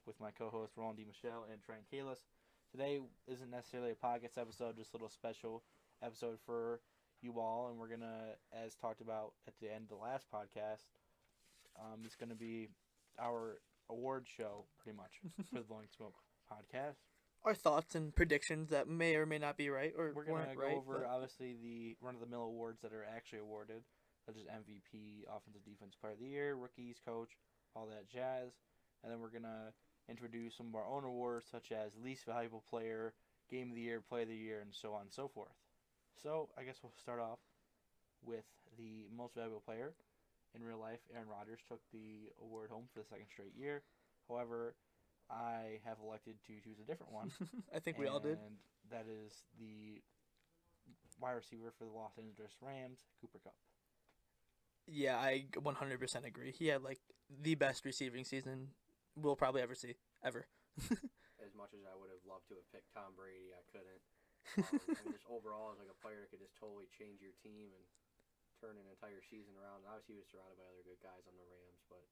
with my co-hosts Roland D. Michelle and Trent Kalis. Today isn't necessarily a podcast episode, just a little special episode for you all, and we're gonna, as talked about at the end of the last podcast, it's gonna be our award show pretty much for the Blowing Smoke podcast. Our thoughts and predictions that may or may not be right or We're gonna weren't go right. over obviously the run-of-the-mill awards that are actually awarded, such as MVP, Offensive Defense Player of the Year, Rookies, Coach, all that jazz, and then we're gonna introduce some of our own awards, such as Least Valuable Player, Game of the Year, Play of the Year, and so on and so forth. So I guess we'll start off with the Most Valuable Player. In real life, Aaron Rodgers took the award home for the second straight year. However, I have elected to choose a different one. I think we all did. And that is the wide receiver for the Los Angeles Rams, Cooper Kupp. Yeah, I 100% agree. He had like the best receiving season we'll probably ever see, ever. As much as I would have loved to have picked Tom Brady, I couldn't. Just overall, as like a player that could just totally change your team and turn an entire season around. And obviously, he was surrounded by other good guys on the Rams, but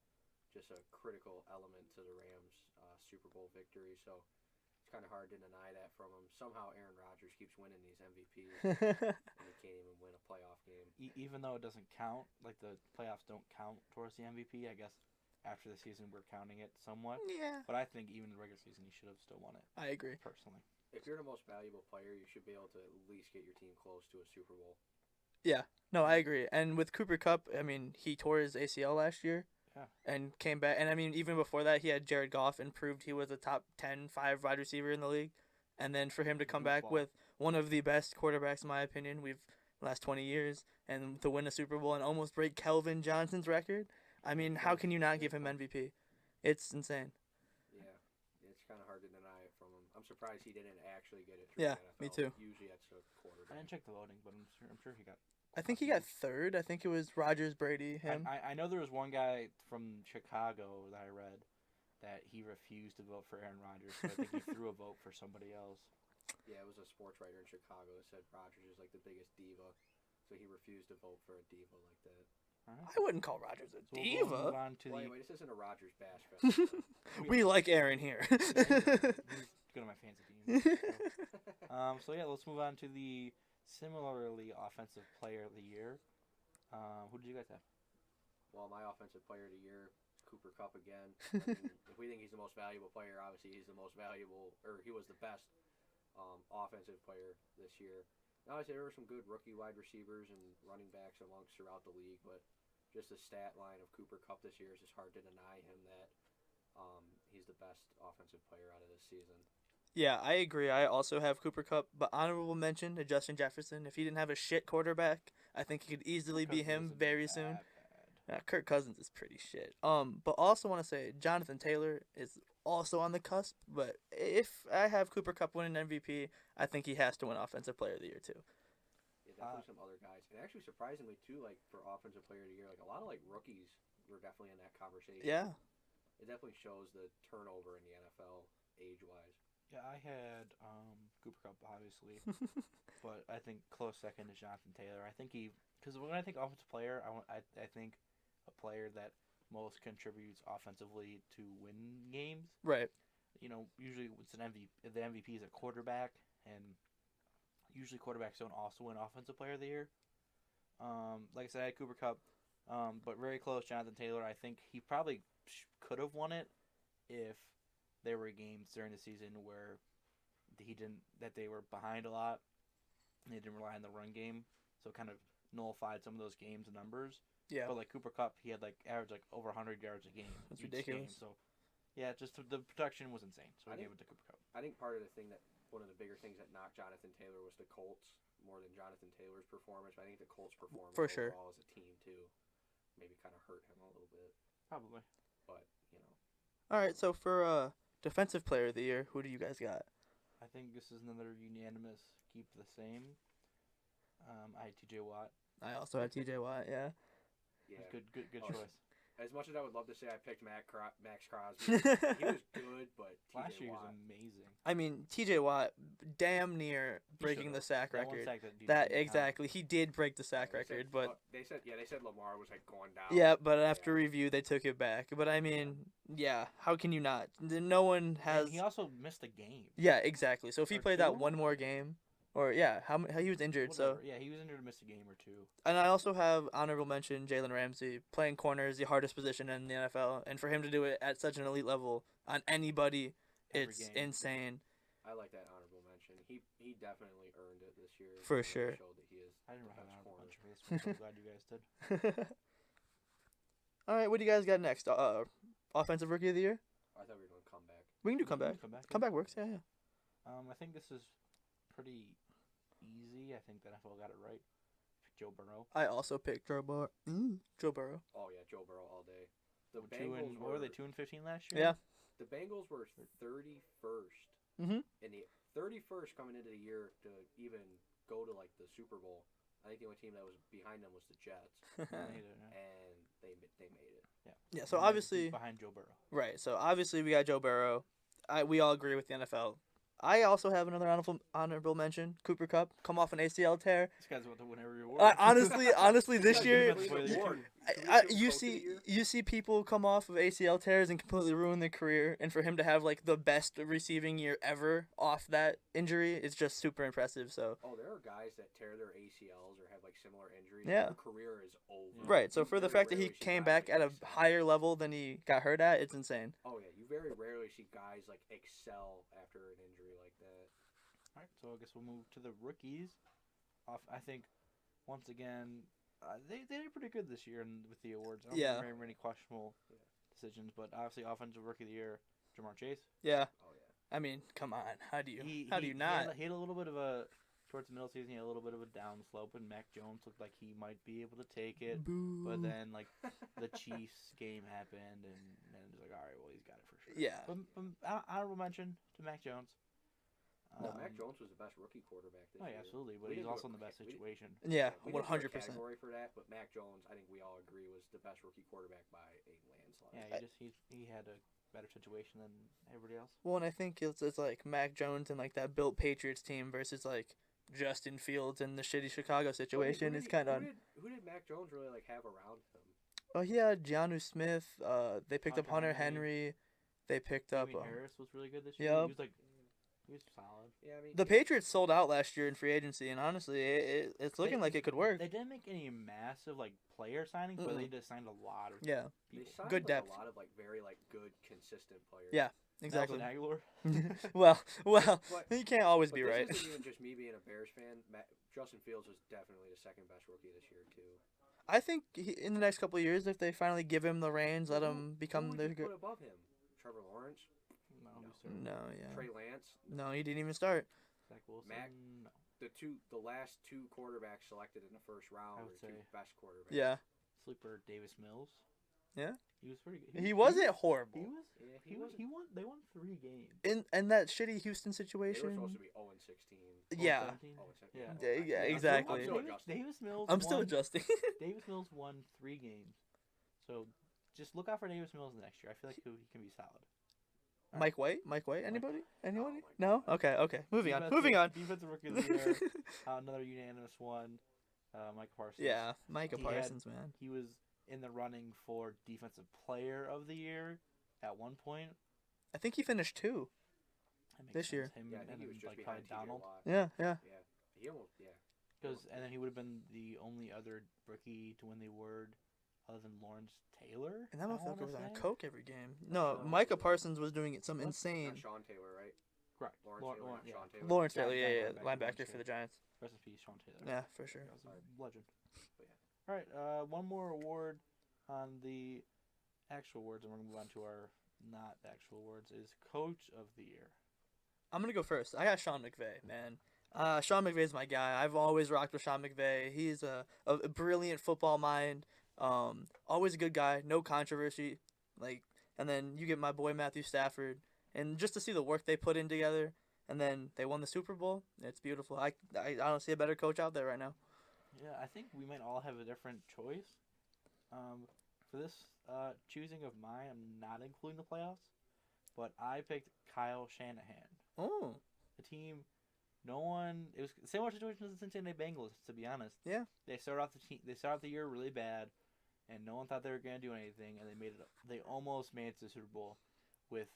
just a critical element to the Rams' Super Bowl victory. So it's kind of hard to deny that from him. Somehow, Aaron Rodgers keeps winning these MVPs, and he can't even win a playoff game. Even though it doesn't count, like the playoffs don't count towards the MVP, I guess after the season we're counting it somewhat. Yeah. But I think even in the regular season, he should have still won it. I agree. Personally. If you're the most valuable player, you should be able to at least get your team close to a Super Bowl. Yeah. No, I agree. And with Cooper Kupp, I mean, he tore his ACL last year. Yeah. And came back. And I mean, even before that, he had Jared Goff and proved he was a top 10, 5 wide receiver in the league. And then for him to come back with one of the best quarterbacks, in my opinion, last 20 years, and to win a Super Bowl and almost break Kelvin Johnson's record. I mean, how can you not give him MVP? It's insane. Yeah, it's kind of hard to deny it from him. I'm surprised he didn't actually get it. Yeah, the NFL. me too. Usually that's a quarterback. I didn't check the voting, but I'm sure he got. I think he got third. I think it was Rodgers, Brady, him. I know there was one guy from Chicago that I read that he refused to vote for Aaron Rodgers, so I think he threw a vote for somebody else. Yeah, it was a sports writer in Chicago that said Rodgers is like the biggest diva, so he refused to vote for a diva like that. All right. I wouldn't call Rodgers a So diva. We'll move on to Well, the. anyway, this isn't a Rodgers bash fest. We like Aaron here. He's good on my fantasy team. So yeah, let's move on to the similarly offensive player of the year. Who did you guys have? Well, my offensive player of the year, Cooper Kupp again. I mean, if we think he's the most valuable player, obviously he's the most valuable, or he was the best offensive player this year. Now, there were some good rookie wide receivers and running backs amongst throughout the league, but just the stat line of Cooper Kupp this year is just hard to deny him that he's the best offensive player out of this season. Yeah, I agree. I also have Cooper Kupp, but honorable mention to Justin Jefferson. If he didn't have a shit quarterback, I think he could easily be him very soon. Yeah, Kirk Cousins is pretty shit. But also want to say Jonathan Taylor is also on the cusp. But if I have Cooper Kupp winning MVP, I think he has to win Offensive Player of the Year too. Yeah, definitely some other guys, and actually surprisingly too, like for offensive player of the year, like a lot of like rookies were definitely in that conversation. Yeah. It definitely shows the turnover in the NFL age wise. Yeah, I had Cooper Kupp, obviously, but I think close second is Jonathan Taylor. I think because when I think offensive player, I think a player that most contributes offensively to win games. Right. You know, usually it's an MVP. The MVP is a quarterback, and usually quarterbacks don't also win Offensive Player of the Year. Like I said, I had Cooper Kupp, but very close, Jonathan Taylor. I think he probably could have won it if there were games during the season where they were behind a lot, and they didn't rely on the run game, so it kind of nullified some of those games and numbers. Yeah. But like Cooper Kupp, he had like average like over 100 yards a game. That's each ridiculous. Game. So yeah, just the production was insane. So I gave it to Cooper Kupp. I think part of the thing that one of the bigger things that knocked Jonathan Taylor was the Colts more than Jonathan Taylor's performance. I think the Colts' performance For sure. overall as a team too maybe kind of hurt him a little bit. Probably. But you know. All right. So for Defensive Player of the Year, who do you guys got? I think this is another unanimous keep the same. I had T.J. Watt. I also had T.J. Watt. Yeah. Yeah. Good Oh, choice. as much as I would love to say I picked Max Crosby, he was good, but Last TJ year Watt. was amazing. I mean, T.J. Watt damn near breaking the sack That one record. sack that That didn't count. exactly, he did break the sack They record, said, but they said Lamar was like going down. yeah, but after Yeah. review they took it back. But I mean, yeah, how can you not? No one has. And he also missed a game. Yeah, exactly. So if he Or played that two? one more game, or yeah, how he was injured. So Whatever. Yeah, he was injured and missed a game or two. and I also have honorable mention Jalen Ramsey. Playing corner is the hardest position in the NFL, and for him to do it at such an elite level on anybody, Every it's game. insane. I like that honorable mention. He definitely earned it this year. For He really sure. Showed that he is. I didn't the have an best honorable corner. mention for this one, so I'm glad you guys did. All right, what do you guys got next? Offensive rookie of the year. I thought we were doing comeback. We can do comeback. Comeback works. Yeah, yeah. I think this is pretty easy. I think the NFL got it right. Joe Burrow. I also picked Joe Burrow. Joe Burrow. Oh yeah, Joe Burrow all day. The What Bengals were they 2-15 last Yeah. year? The Bengals were 31st. Mhm. And the 31st coming into the year to even go to like the Super Bowl. I think the only team that was behind them was the Jets, They made it, yeah. and they made it. Yeah. So And then obviously, behind Joe Burrow. right. So obviously, we got Joe Burrow. We all agree with the NFL. I also have another honorable mention. Cooper Kupp, come off an ACL tear. This guy's about to win every award. Honestly, this year, Defensive player of the year. you see people come off of ACL tears and completely ruin their career, and for him to have like the best receiving year ever off that injury is just super impressive. So Oh, there are guys that tear their ACLs or have like similar injuries. Yeah. Their career is over. right. So You for the very fact that he rarely see came guys back like at a excel. higher level than he got hurt at, it's insane. Oh yeah, you very rarely see guys like excel after an injury like that. All right, so I guess we'll move to the rookies. I think once again they did pretty good this year with the awards. I don't Yeah. think very many questionable decisions, but obviously offensive rookie of the year, Jamar Chase. Yeah. Oh yeah. I mean, come on. How do you He not? He had a little bit of a towards the middle of the season. He had a little bit of a down slope, and Mac Jones looked like he might be able to take it. Boo. But then like the Chiefs game happened, and then it was like, all right, well he's got it for sure. Yeah. But honorable mention to Mac Jones. No, Mac Jones was the best rookie quarterback this Oh year. yeah, absolutely, but We he's didn't do also a in the best we didn't- situation. Yeah, We didn't do a 100%. category for that, but Mac Jones, I think we all agree, was the best rookie quarterback by a landslide. Yeah, he had a better situation than everybody else. Well, and I think it's like Mac Jones and like that built Patriots team versus like Justin Fields and the shitty Chicago situation is kind of. Who did Mac Jones really like have around him? Oh, he had Jonnu Smith. They picked up Hunter Hunter Henry. They picked up. Damien Harris was really good this year. Yup. He was solid. Yeah, I mean The Patriots sold out last year in free agency, and honestly, it's looking like it could work. They didn't make any massive like player signings, but they just signed a lot of Yeah, They people. signed Good like, depth. a lot of like very like good consistent players. Yeah. exactly. Nelson Aguilar. well, But- you can't always But be this right. isn't even just me being a Bears fan. Justin Fields was definitely the second best rookie this year too. I think in the next couple of years, if they finally give him the reins, let him become Who the would you good. put above him? Trevor Lawrence, No, No. who's third? No, yeah. Trey Lance. No, he didn't even start. Zach Wilson. Mac- No. The last two quarterbacks selected in the first round I were would the two say. best quarterbacks. Yeah, Sleeper Davis Mills. Yeah? He was pretty good. he wasn't He horrible. was. Yeah, He was. He won. They won 3 games. In that shitty Houston They were situation. supposed to be 0-16. Yeah. 17? 0-17. Yeah. Yeah, I'm exactly. still Davis, adjusting. Davis Mills. I'm still won- adjusting. Davis Mills won 3 games, so just look out for Davis Mills next year. I feel like he can be solid. Mike White? Anybody? Anybody? my No? Okay, okay. Moving on. Defensive rookie of the year. Another unanimous one. Mike Parsons. Yeah, Micah He had- Parsons, man. He was in the running for defensive player of the year at one point. I think he finished 2. That makes This sense. year. Him Yeah, I think and he was then, just like behind probably TJ Donald. Watt. Yeah, yeah. Yeah. He almost, yeah. And then he would have been the only other rookie to win the award other than Lawrence Taylor. And that I motherfucker wanna was on say. coke every game. No, Sean Micah Taylor. Parsons was doing some What? insane. Not Sean Taylor, right? Correct. Lawrence Lawrence- Taylor, not yeah. Sean Taylor. Lawrence Yeah, Taylor, yeah, yeah, linebacker, linebacker Lawrence for the Taylor. Giants. Rest in peace, Sean Taylor. Yeah, for sure. That was Sorry. a legend. But yeah. All right, one more award on the actual awards, and we're gonna move on to our not actual awards. Is Coach of the Year. I'm gonna go first. I got Sean McVay, man. Sean McVay's my guy. I've always rocked with Sean McVay. He's a brilliant football mind. Always a good guy. No controversy. And then you get my boy Matthew Stafford, and just to see the work they put in together, and then they won the Super Bowl. It's beautiful. I don't see a better coach out there right now. Yeah, I think we might all have a different choice. for this choosing of mine, I'm not including the playoffs, but I picked Kyle Shanahan. Oh. The team, no one. It was the same situation as the Cincinnati Bengals. To be honest, Yeah. They started off the year really bad, and no one thought they were gonna do anything, and they made it. They almost made it to the Super Bowl with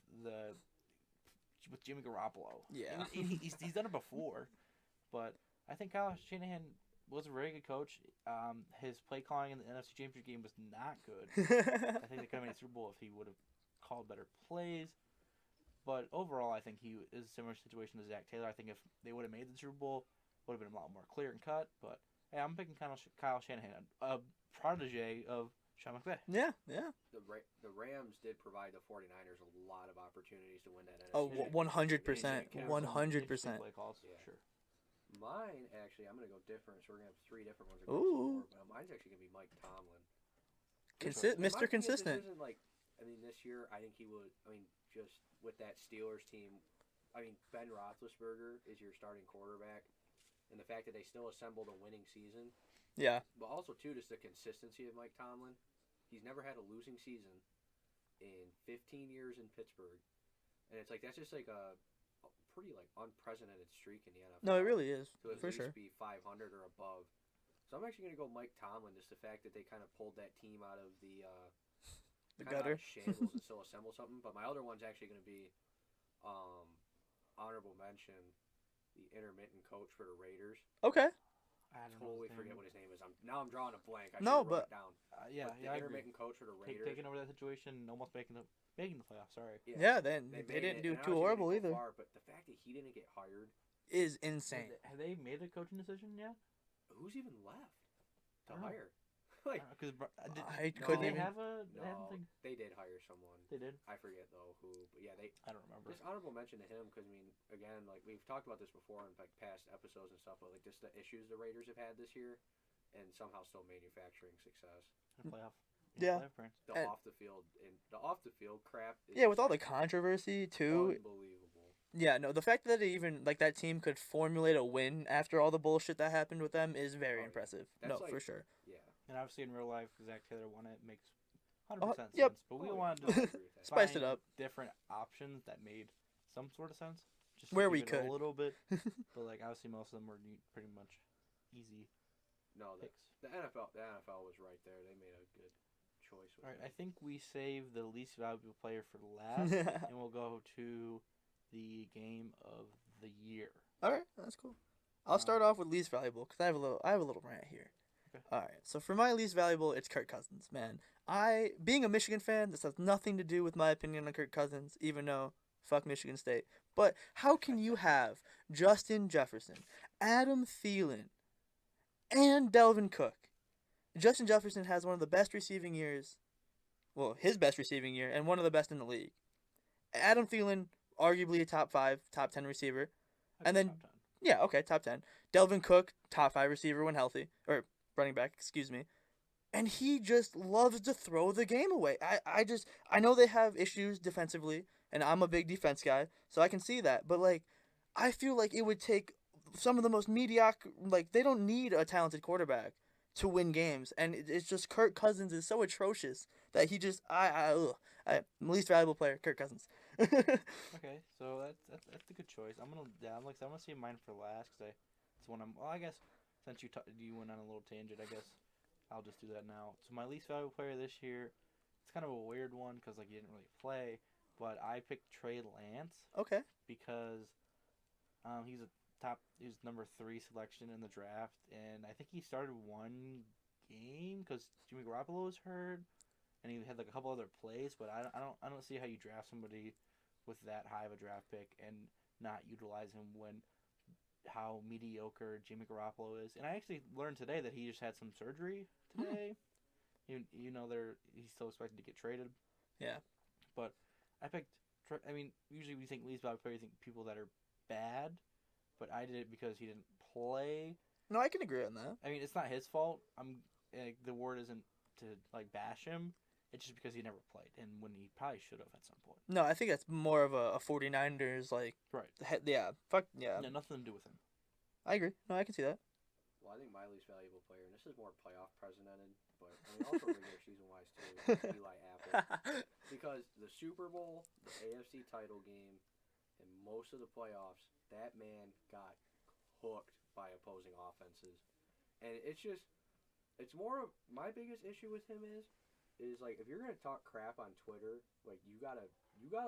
Jimmy Garoppolo. Yeah. And he's done it before, but I think Kyle Shanahan was a very good coach. His play calling in the NFC Championship game was not good. I think they could have made a Super Bowl if he would have called better plays. But overall, I think he is a similar situation to Zach Taylor. I think if they would have made the Super Bowl, it would have been a lot more clear and cut. But hey, I'm picking Kyle Shanahan, a protege of Sean McVay. Yeah. The Rams did provide the 49ers a lot of opportunities to win that NFC. Oh, Championship. 100%. Yeah. 100%. Play calls, Yeah. sure. Mine, actually, I'm going to go different, so we're going to have 3 different ones. Ooh. Mine's actually going to be Mike Tomlin. Mr. My thing is, Consistent. This isn't like, this year, I think he would, just with that Steelers team, Ben Roethlisberger is your starting quarterback, and the fact that they still assembled a winning season, Yeah. but also, too, just the consistency of Mike Tomlin. He's never had a losing season in 15 years in Pittsburgh, and it's like, that's just like a pretty unprecedented streak in the NFL. No, it really is. To at For least sure. be 500 or above. So I'm actually going to go Mike Tomlin, just the fact that they kind of pulled that team out of the gutter. shambles and still assemble something. But my other one's actually going to be honorable mention, the intermittent coach for the Raiders. Okay. I don't Totally know his forget name. what his name is. I'm drawing a blank. I No, should've wrote but- it down. Yeah, But the I agree. intermittent coach for the Raiders. Taking over that situation, and almost making the playoffs. Sorry. Yeah, then they made didn't it, do and too obviously they horrible didn't go either. far, but the fact that he didn't get hired, Is insane. Have they made a coaching decision yet? who's even left to I don't know. hire? Like, Because I No, couldn't they even. have a. no, They, have a thing? they did hire someone. They did. I forget though who, but yeah, they I don't remember. just honorable mention to him because again, like we've talked about this before in past episodes and stuff, but like just the issues the Raiders have had this year, and somehow still manufacturing success. Playoff. Yeah. Playoff appearance. The And- off the field crap. Is Yeah, with all the just controversy too. unbelievable. Yeah, no, the fact that they even that team could formulate a win after all the bullshit that happened with them is very Oh, yeah. impressive. That's No, like- for sure. Yeah, And obviously in real life, Zach Taylor won it. Makes 100% yep. sense. But we Oh, yeah. wanted I to agree with that. Spiced it find up. different options that made some sort of sense. Just to Where give we it could. a little bit. But obviously most of them were pretty much easy No, picks. the NFL was right there. They made a good choice. With All right, it. I think we save the least valuable player for last, and we'll go to the game of the year. All right, that's cool. I'll start off with least valuable because I have a little rant here. Okay. All right, so for my least valuable, it's Kirk Cousins. Man, being a Michigan fan, this has nothing to do with my opinion on Kirk Cousins, even though fuck Michigan State. But how can you have Justin Jefferson, Adam Thielen, and Delvin Cook? Justin Jefferson has one of the best receiving years, well, his best receiving year, and one of the best in the league. Adam Thielen, arguably a top 5, top 10 receiver. And then- Top 10. Yeah, okay, top 10. Delvin Cook, top 5 receiver when healthy. Or running back, excuse me. And he just loves to throw the game away. I know they have issues defensively, and I'm a big defense guy, so I can see that. But, I feel like it would take some of the most mediocre, they don't need a talented quarterback to win games. And it's just Kirk Cousins is so atrocious that he just, least valuable player, Kirk Cousins. Okay, so that's a good choice. I'm gonna save mine for last because it's one I guess since you went on a little tangent, I guess I'll just do that now. So my least valuable player this year, it's kind of a weird one because he didn't really play, but I picked Trey Lance Okay. because he's number 3 selection in the draft, and I think he started one game because Jimmy Garoppolo was hurt, and he had a couple other plays. But I don't see how you draft somebody with that high of a draft pick and not utilize him when how mediocre Jimmy Garoppolo is. And I actually learned today that he just had some surgery today. He's still expected to get traded. Yeah. But I picked. Usually we think least valuable player, you think people that are bad, but I did it because he didn't play. No, I can agree on that. It's not his fault. The word isn't to bash him. It's just because he never played, and when he probably should have at some point. No, I think that's more of a 49ers Right. yeah, fuck yeah. Yeah, nothing to do with him. I agree. No, I can see that. Well, I think my least valuable player, and this is more playoff presented, but I mean also regular season wise too, is Eli Apple. Because the Super Bowl, the AFC title game, and most of the playoffs, that man got hooked by opposing offenses. And it's more of my biggest issue with him is like if you're gonna talk crap on Twitter, like you gotta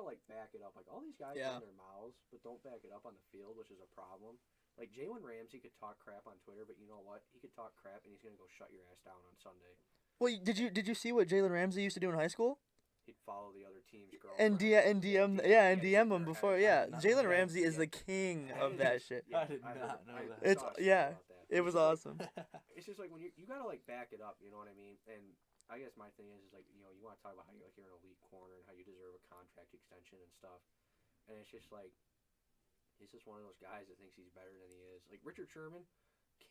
like back it up. Like all these guys run their mouths, but don't back it up on the field, which is a problem. Like Jalen Ramsey could talk crap on Twitter, but you know what? He could talk crap and he's gonna go shut your ass down on Sunday. Well, did you see what Jalen Ramsey used to do in high school? He'd follow the other team's girl. And DM them before. Yeah, Jalen Ramsey is the king of that shit. I did not know that. It was awesome. It's just like when you gotta like back it up, you know what I mean? And I guess my thing is like, you know, you want to talk about how you're an elite corner and how you deserve a contract extension and stuff. And it's just like, he's just one of those guys that thinks he's better than he is. Like Richard Sherman,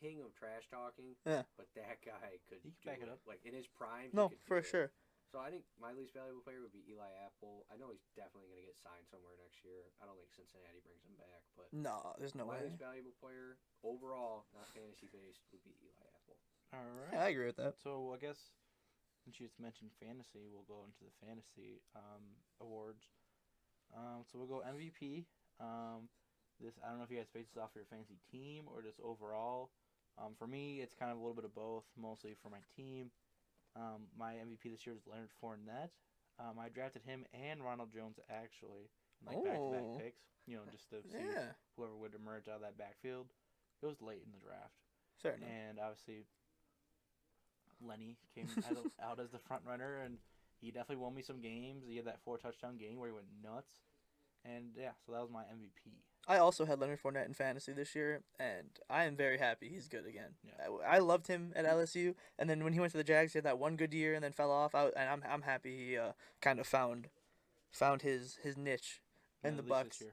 king of trash talking. Yeah. But that guy could back it up. Like in his prime. No, for sure. So I think my least valuable player would be Eli Apple. I know he's definitely going to get signed somewhere next year. I don't think Cincinnati brings him back, but no, there's no way. My least valuable player overall, not fantasy based, would be Eli Apple. All right. Yeah, I agree with that. So I guess since you just mentioned fantasy, we'll go into the fantasy awards. So we'll go MVP. This I don't know if you guys base this off your fantasy team or just overall. For me, it's kind of a little bit of both. Mostly for my team. My MVP this year is Leonard Fournette. I drafted him and Ronald Jones actually, like back-to-back picks. You know, just to see whoever would emerge out of that backfield. It was late in the draft. Certainly. And obviously, Lenny came out as the front runner, and he definitely won me some games. He had that 4-touchdown game where he went nuts. And yeah, so that was my MVP. I also had Leonard Fournette in fantasy this year, and I am very happy he's good again. Yeah. I loved him at LSU, and then when he went to the Jags, he had that one good year and then fell off. And I'm happy he kind of found his niche in the Bucs.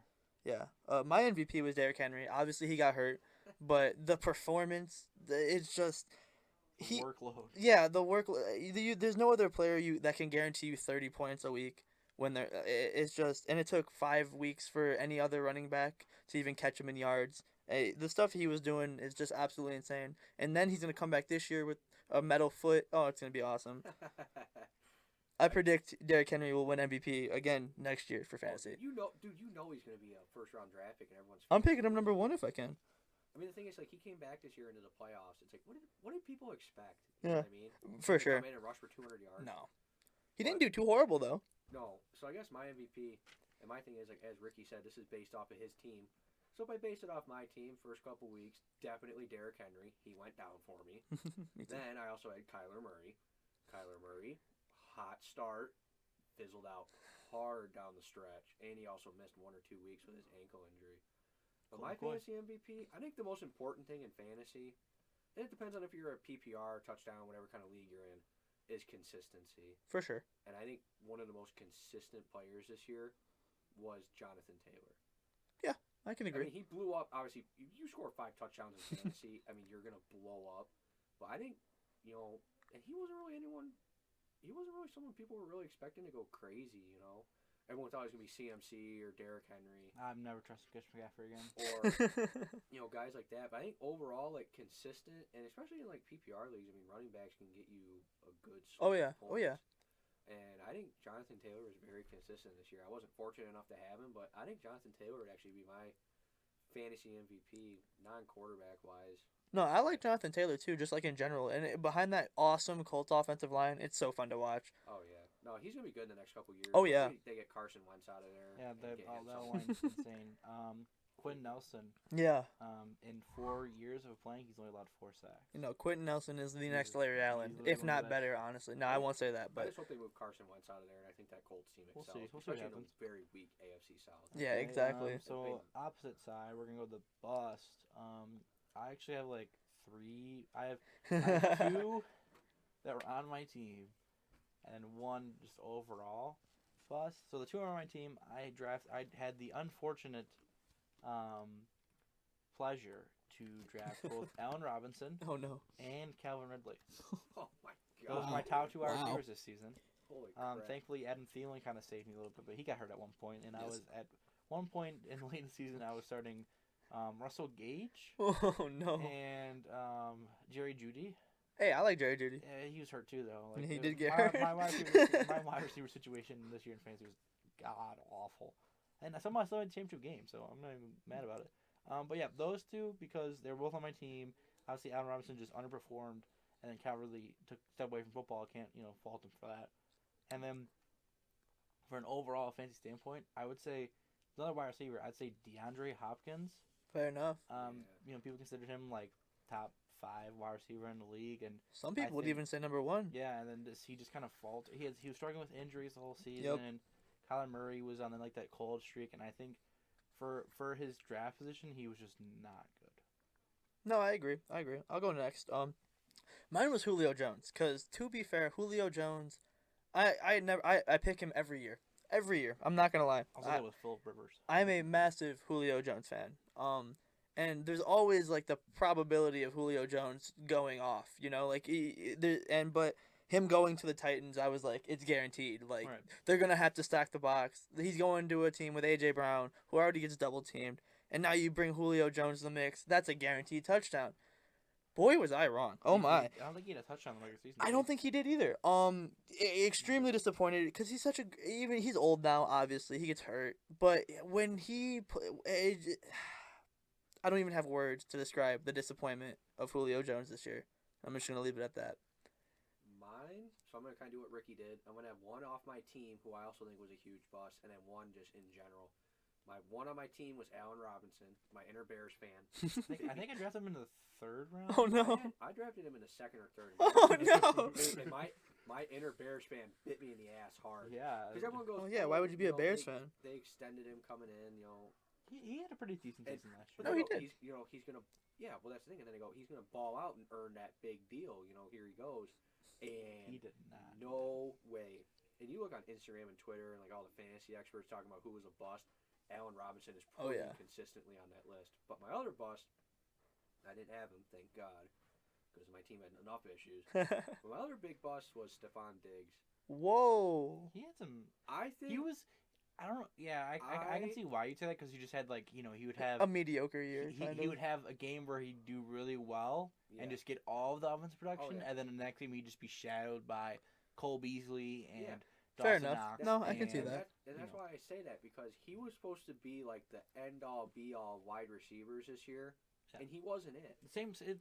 Yeah. My MVP was Derrick Henry. Obviously, he got hurt, but the performance, it's just workload. Yeah, the workload. There's no other player that can guarantee you 30 points a week. When it's just, and it took 5 weeks for any other running back to even catch him in yards. The stuff he was doing is just absolutely insane. And then he's gonna come back this year with a metal foot. Oh, it's gonna be awesome. I predict Derrick Henry will win MVP again next year for fantasy. You know he's gonna be a first-round draft pick, and everyone's. I'm picking him number 1 if I can. I mean, the thing is, like, he came back this year into the playoffs. It's like, what did people expect? You know what I mean? For sure. Come in and rush for 200 yards. No, he didn't do too horrible though. No, so I guess my MVP, and my thing is, like, as Ricky said, this is based off of his team. So if I based it off my team, first couple weeks, definitely Derrick Henry. He went down for me. Then I also had Kyler Murray. Hot start, fizzled out hard down the stretch, and he also missed 1 or 2 weeks with his ankle injury. But my fantasy MVP, I think the most important thing in fantasy, and it depends on if you're a PPR, touchdown, whatever kind of league you're in, is consistency. For sure. And I think one of the most consistent players this year was Jonathan Taylor. Yeah, I can agree. I mean, he blew up. Obviously, you score 5 touchdowns in fantasy, I mean, you're going to blow up. But I think, you know, and he wasn't really someone people were really expecting to go crazy, you know. Everyone thought it was going to be CMC or Derrick Henry. I've never trusted Christian McCaffrey again. Or, you know, guys like that. But I think overall, like, consistent, and especially in, like, PPR leagues, I mean, running backs can get you a good Oh, yeah. Points. Oh, yeah. And I think Jonathan Taylor was very consistent this year. I wasn't fortunate enough to have him, but I think Jonathan Taylor would actually be my fantasy MVP, non-quarterback-wise. No, I like Jonathan Taylor, too, just like in general. And behind that awesome Colts offensive line, it's so fun to watch. Oh, yeah. No, he's going to be good in the next couple years. Oh, yeah. They get Carson Wentz out of there. Yeah, that line's insane. Quentin Nelson. Yeah. In 4 years of playing, he's only allowed 4 sacks. You know, Quentin Nelson is the next Larry Allen, if not better, honestly. No, I won't say that, but I just hope they move Carson Wentz out of there, and I think that Colts team excels, We'll see especially what in a very weak AFC South. Yeah, exactly. So opposite side, we're gonna go the bust. I actually have like 3. I have 2 that were on my team, and 1 just overall bust. So the 2 on my team, I had the unfortunate pleasure to draft both Allen Robinson and Calvin Ridley. Oh my god! Those were my top 2 wide receivers this season. Holy crap. Thankfully, Adam Thielen kind of saved me a little bit, but he got hurt at one point, and I was at one point in late in the season, I was starting Russell Gage, Oh no. and Jerry Judy. Hey, I like Jerry Judy. Yeah, he was hurt too though. He it did was- get my, hurt. My wide receiver situation this year in fantasy was god awful, and somehow I still had a championship game, so I'm not even mad about it. But yeah, those two because they're both on my team. Obviously, Allen Robinson just underperformed, and then Cal really took a step away from football. I can't fault him for that. And then for an overall fantasy standpoint, I would say another wide receiver. I'd say DeAndre Hopkins. Fair enough. People consider him like top 5 wide receiver in the league, and Some people would think- even say number 1. yeah, and then he just kind of faltered. He was struggling with injuries the whole season, Yep. and Kyler Murray was on like that cold streak, and I think for his draft position, he was just not good. No, I agree. I'll go next. Mine was Julio Jones, cause to be fair, Julio Jones, I pick him every year. Every year. I'm not gonna lie. I was like with Philip Rivers. I'm a massive Julio Jones fan. And there's always like the probability of Julio Jones going off, but him going to the Titans, I was like, it's guaranteed. Like Right. they're gonna have to stack the box. He's going to a team with AJ Brown, who already gets double teamed, and now you bring Julio Jones in the mix. That's a guaranteed touchdown. Boy, was I wrong. Oh my. I don't think he had a touchdown in the regular season. I don't think he did either. Extremely disappointed because he's he's old now. Obviously, he gets hurt, but when I don't even have words to describe the disappointment of Julio Jones this year. I'm just gonna leave it at that. Mine. So I'm gonna kind of do what Ricky did. I'm gonna have one off my team who I also think was a huge bust, and then one just in general. My one on my team was Allen Robinson, my inner Bears fan. I think I drafted him in the 3rd round. Oh no! I drafted him in the 2nd or 3rd. Oh no! And my inner Bears fan bit me in the ass hard. Yeah. Because everyone goes, Oh yeah, why would you be a Bears they, fan? They extended him coming in, He had a pretty decent And- season last But year. No, he they go, did. He's gonna. Yeah, well, that's the thing. And then they go, he's gonna ball out and earn that big deal. Here he goes. And He did not. no way. And you look on Instagram and Twitter and like all the fantasy experts talking about who was a bust. Allen Robinson is Oh, pretty yeah. consistently on that list. But my other bust, I didn't have him, thank God, because my team had enough issues. But my other big bust was Stephon Diggs. Whoa! He had some. I think He was. I don't know. Yeah, I can see why you say that because you just had like he would have A mediocre year. he would have a game where he'd do really well and Yeah. just get all of the offensive production, yeah. and then the next game he'd just be shadowed by Cole Beasley and Yeah. Fair Dawson enough. Knox. No, I can see and- that. And that's you know. why I say that, because he was supposed to be like the end all be all wide receivers this year, Yeah. and he wasn't it.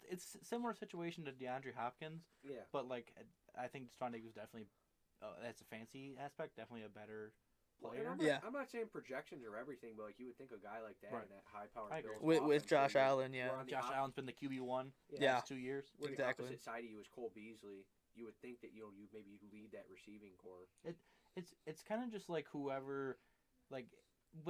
It's similar situation to DeAndre Hopkins, Yeah. but like I think Stephon Diggs was definitely that's a fancy aspect, definitely a better Well, player. and Yeah. I'm not saying projections are everything, but like you would think a guy like that Right. in that high powered I agree. With Josh Allen, yeah. Josh Allen's been the QB1 Yeah. last 2 years. Where Exactly. the opposite side of you is Cole Beasley. You would think that you maybe lead that receiving core. It's kind of just like whoever, like,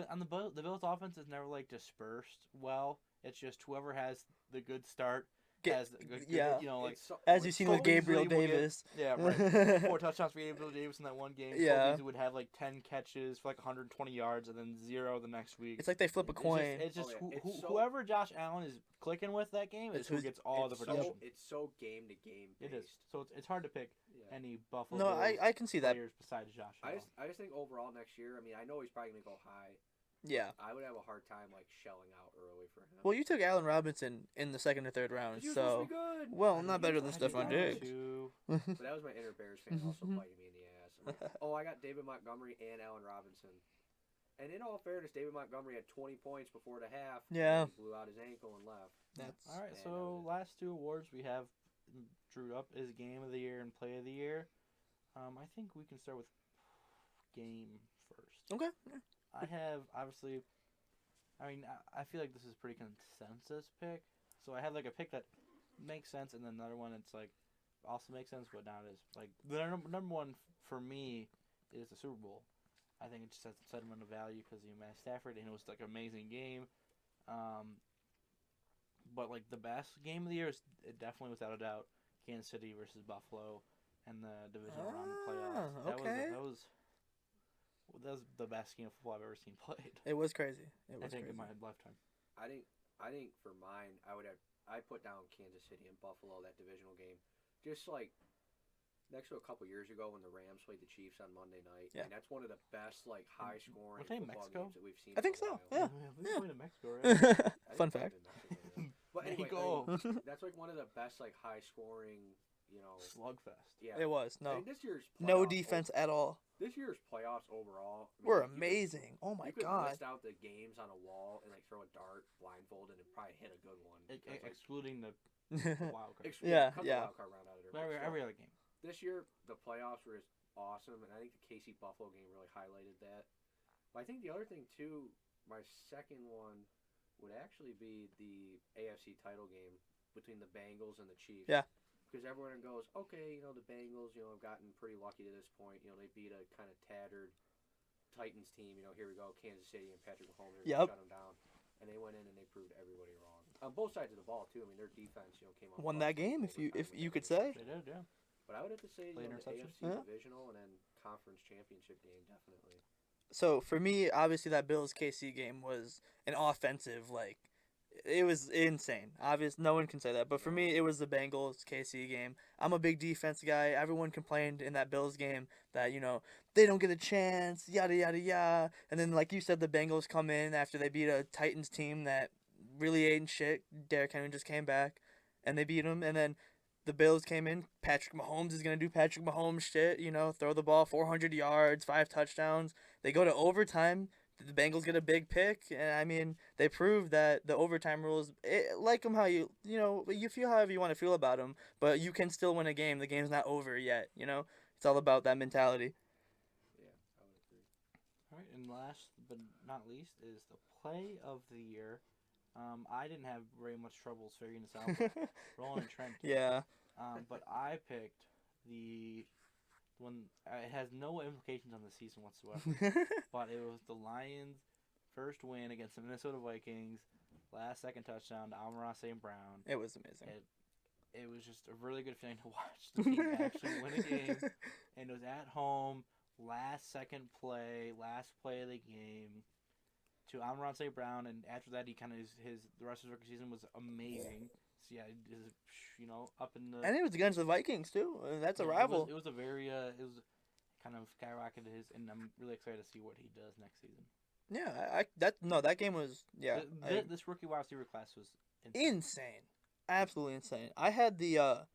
on the Bills' offense is never like dispersed well. It's just whoever has the good start has the good, yeah. like It's so, As you've seen with Cole Gabriel Beasley will get- Davis. yeah, right. 4 touchdowns for Gabriel Davis in that one game. Yeah. Cole Beasley would have like 10 catches for like 120 yards and then 0 the next week. It's like they flip a It's coin. It's just, Oh, yeah. It's so- whoever Josh Allen is clicking with that game is It's who who's- gets all the it's production. it's so game to game based. It is. So it's hard to pick Yeah. any Buffalo No, Bills I can see that. players besides Josh Allen. I just think overall next year, I mean, I know he's probably gonna go high. Yeah. I would have a hard time like shelling out early for him. Well, you took Allen Robinson in the 2nd or 3rd round, He was so supposed to be good. well, I mean, not he better was than supposed to Stephon be good. Diggs. Two. But that was my inner Bears fan also biting me in the ass. I'm like, oh, I got David Montgomery and Allen Robinson. And in all fairness, David Montgomery had 20 points before the half. Yeah. And he blew out his ankle and left. That's All right, And so last 2 awards we have drew up is Game of the Year and Play of the Year. I think we can start with Game first. okay. I have obviously. I mean, I feel like this is a pretty consensus pick. So I have like a pick that makes sense, and then another one that's like also makes sense, but not as like the number one for me is the Super Bowl. I think it just has some sentiment of value because Matt Stafford, and it was like an amazing game. But like the best game of the year is definitely without a doubt Kansas City versus Buffalo and the divisional round of playoffs. Okay. That was the best game of football I've ever seen played. It was crazy. It I was think crazy. in my lifetime. I think for mine, I put down Kansas City and Buffalo, that divisional game. Just like next to a couple years ago when the Rams played the Chiefs on Monday night. Yeah. And that's one of the best high scoring Weren't they in football Mexico? games that we've seen. I think in a so, while. yeah. We Yeah. went to Mexico, right? I Fun think fact. it might have been Mexico, yeah. But There you anyway, go. that's like one of the best high scoring, Slugfest. Yeah. It was. I No. mean, this year's No playoffs defense at all. This year's playoffs overall Were like, you could- amazing. Oh my you could god. list out the games on a wall and like throw a dart blindfolded and probably hit a good one. because, like, Excluding the wild card. Yeah, cut yeah. the wild card round out of there. but still, Every other game. this year the playoffs were just awesome, and I think the KC Buffalo game really highlighted that. But I think the other thing too, my second one would actually be the AFC title game between the Bengals and the Chiefs. Yeah. Because everyone goes, okay, the Bengals, have gotten pretty lucky to this point. They beat a kind of tattered Titans team. Here we go, Kansas City and Patrick Mahomes are Yep. shut them down. And they went in and they proved everybody wrong. On both sides of the ball too. I mean, their defense, came up. Won clutch that game, if you overtime with you that could say. They did, yeah. But I would have to say, Play the interception? AFC Yeah. divisional and then conference championship game definitely. So for me, obviously that Bills KC game was an offensive it was insane. No one can say that, but for me it was the Bengals KC game. I'm a big defense guy. Everyone complained in that Bills game that they don't get a chance, yada yada yada. And then like you said, the Bengals come in after they beat a Titans team that really ain't shit. Derrick Henry just came back, and they beat them. And then the Bills came in. Patrick Mahomes is gonna do Patrick Mahomes shit. Throw the ball 400 yards, 5 touchdowns. They go to overtime. The Bengals get a big pick, and I mean, they proved that the overtime rules, like them how you feel however you want to feel about them, but you can still win a game. The game's not over yet, It's all about that mentality. Yeah, I would agree. All right, and last but not least is the play of the year. I didn't have very much troubles figuring this out. But Roland and Trent. Yeah. But I picked the one. It has no implications on the season whatsoever. But it was the Lions' first win against the Minnesota Vikings. Last second touchdown to Amon-Ra St. Brown. It was amazing. It was just a really good feeling to watch the team actually win a game. And it was at home. Last play of the game. To Amon-Ra St. Brown, and after that, he kind of the rest of his rookie season was amazing. So yeah, up in the. And it was against the Vikings too. That's a rival. It was a very it was kind of skyrocketed his, and I'm really excited to see what he does next season. Yeah, that game was This rookie wide receiver class was insane, absolutely insane. I had the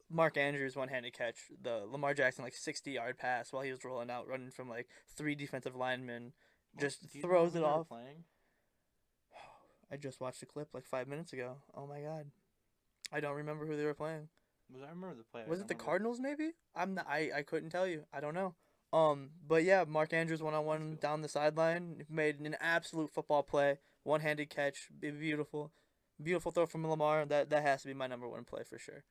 Mark Andrews one-handed catch, the Lamar Jackson 60-yard pass while he was running from 3 defensive linemen. Just Do you know throws who it they were off. Playing? I just watched the clip 5 minutes ago. Oh my god, I don't remember who they were playing. I remember the play. Was it the Cardinals? Maybe I couldn't tell you. I don't know. But yeah, Mark Andrews one-on-one down the sideline made an absolute football play, one-handed catch, beautiful throw from Lamar. That has to be my number 1 play for sure.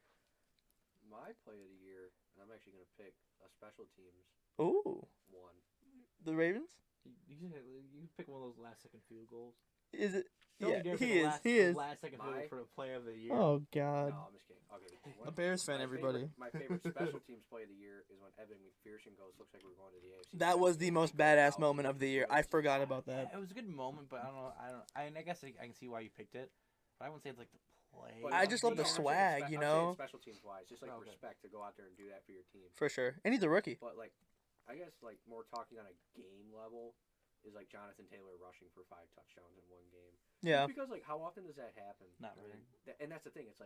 My play of the year, and I'm actually going to pick a special teams Ooh, one. the Ravens. You pick one of those last second field goals. Is it? Don't Yeah, you dare he pick a is. last, He a is. last second field goal for the play of the year. Oh God. No, I'm just kidding. Okay, A Bears fan, my everybody. my favorite special teams play of the year is when Evan McPherson goes. Looks like we're going to the AFC. That was the most badass moment of the year. I forgot about that. It was a good moment, but I don't know. I guess I can see why you picked it, but I wouldn't say it's like the play. I just love the I'm saying swag, I'm you saying know? special teams wise, just Okay. respect to go out there and do that for your team. For sure, and he's a rookie. But I guess more talking on a game level is Jonathan Taylor rushing for 5 touchdowns in one game. Yeah. Just because how often does that happen? Not I really. mean, and that's the thing. It's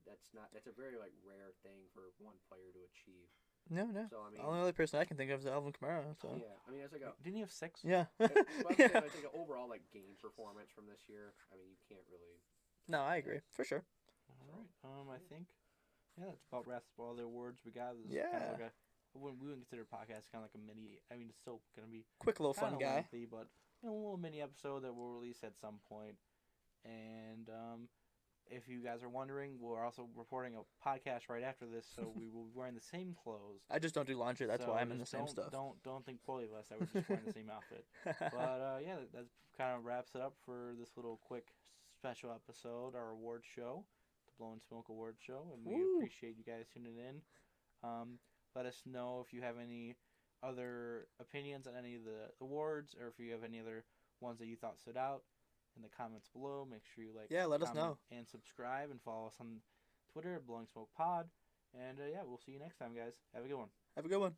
that's a very rare thing for one player to achieve. No. So I mean, The only other person I can think of is Alvin Kamara. So yeah, I mean it's a Didn't he have 6? yeah. well, I'm Yeah. saying, an overall game performance from this year. I mean, you can't really. No, I agree for sure. All right. I think that's about wraps up all the awards we got. This is Yeah. Kind of we wouldn't consider a podcast kind of like a mini. I mean, it's still gonna be Quick little fun kinda guy. lengthy, but a little mini episode that we'll release at some point. And if you guys are wondering, we're also reporting a podcast right after this, so we will be wearing the same clothes. I just don't do laundry. That's So why I'm in the just same don't- stuff. Don't think poorly of us that we're just wearing the same outfit. But yeah, that kind of wraps it up for this little quick special episode, our award show, the Blow and Smoke Award Show, and we Woo. appreciate you guys tuning in. Let us know if you have any other opinions on any of the awards, or if you have any other ones that you thought stood out in the comments below. Make sure you Yeah, let us comment, know. and subscribe, and follow us on Twitter at Blowing Smoke Pod. And yeah, we'll see you next time, guys. Have a good one. Have a good one.